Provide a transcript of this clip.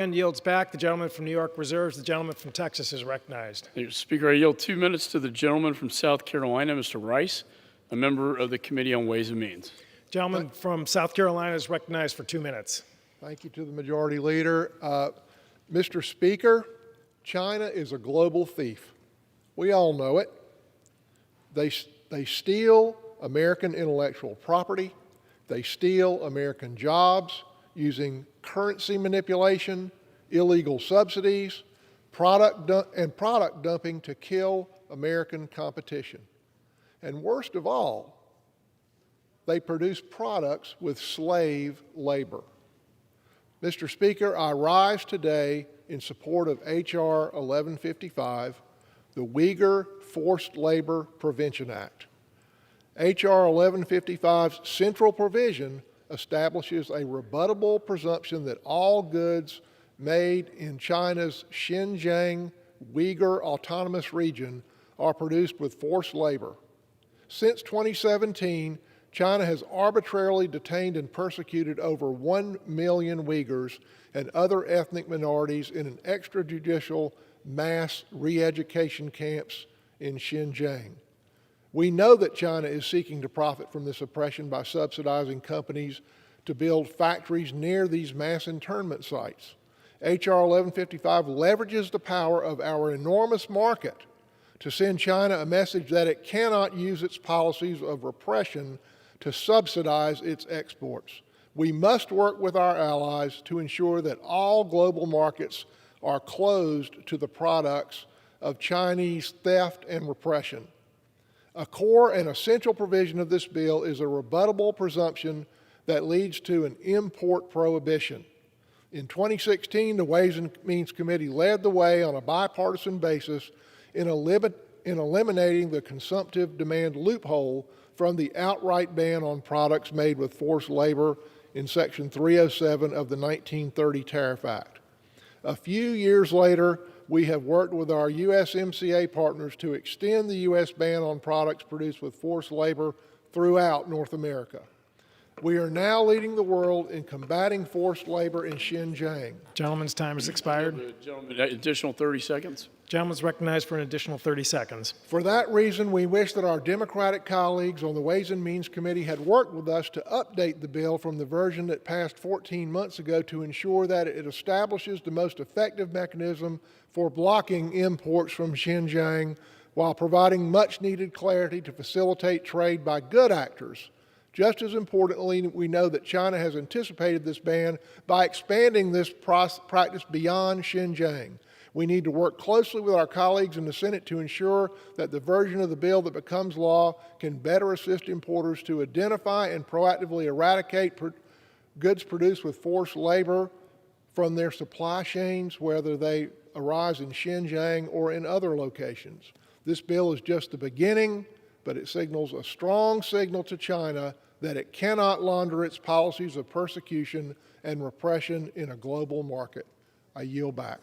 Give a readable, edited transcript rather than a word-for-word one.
And yields back. The gentleman from New York reserves. The gentleman from Texas is recognized. Thank you, Speaker. I yield 2 minutes to the gentleman from South Carolina, Mr. Rice, a member of the Committee on Ways and Means. Gentleman from South Carolina is recognized for 2 minutes. Thank you to the Majority Leader. Mr. Speaker, China is a global thief. We all know it. They steal American intellectual property. They steal American jobs using currency manipulation, illegal subsidies, product dumping to kill American competition. And worst of all, they produce products with slave labor. Mr. Speaker, I rise today in support of H.R. 1155, the Uyghur Forced Labor Prevention Act. H.R. 1155's central provision establishes a rebuttable presumption that all goods made in China's Xinjiang Uyghur Autonomous Region are produced with forced labor. Since 2017, China has arbitrarily detained and persecuted over 1 million Uyghurs and other ethnic minorities in an extrajudicial mass re-education camps in Xinjiang. We know that China is seeking to profit from this oppression by subsidizing companies to build factories near these mass internment sites. H.R. 1155 leverages the power of our enormous market to send China a message that it cannot use its policies of repression to subsidize its exports. We must work with our allies to ensure that all global markets are closed to the products of Chinese theft and repression. A core and essential provision of this bill is a rebuttable presumption that leads to an import prohibition. In 2016, the Ways and Means Committee led the way on a bipartisan basis in eliminating the consumptive demand loophole from the outright ban on products made with forced labor in Section 307 of the 1930 Tariff Act. A few years later, we have worked with our USMCA partners to extend the U.S. ban on products produced with forced labor throughout North America. We are now leading the world in combating forced labor in Xinjiang. Gentleman's time has expired. The gentleman, additional 30 seconds. Gentleman's recognized for an additional 30 seconds. For that reason, we wish that our Democratic colleagues on the Ways and Means Committee had worked with us to update the bill from the version that passed 14 months ago to ensure that it establishes the most effective mechanism for blocking imports from Xinjiang while providing much-needed clarity to facilitate trade by good actors. Just as importantly, we know that China has anticipated this ban by expanding this practice beyond Xinjiang. We need to work closely with our colleagues in the Senate to ensure that the version of the bill that becomes law can better assist importers to identify and proactively eradicate goods produced with forced labor from their supply chains, whether they arise in Xinjiang or in other locations. This bill is just the beginning, but it signals a strong signal to China that it cannot launder its policies of persecution and repression in a global market. I yield back.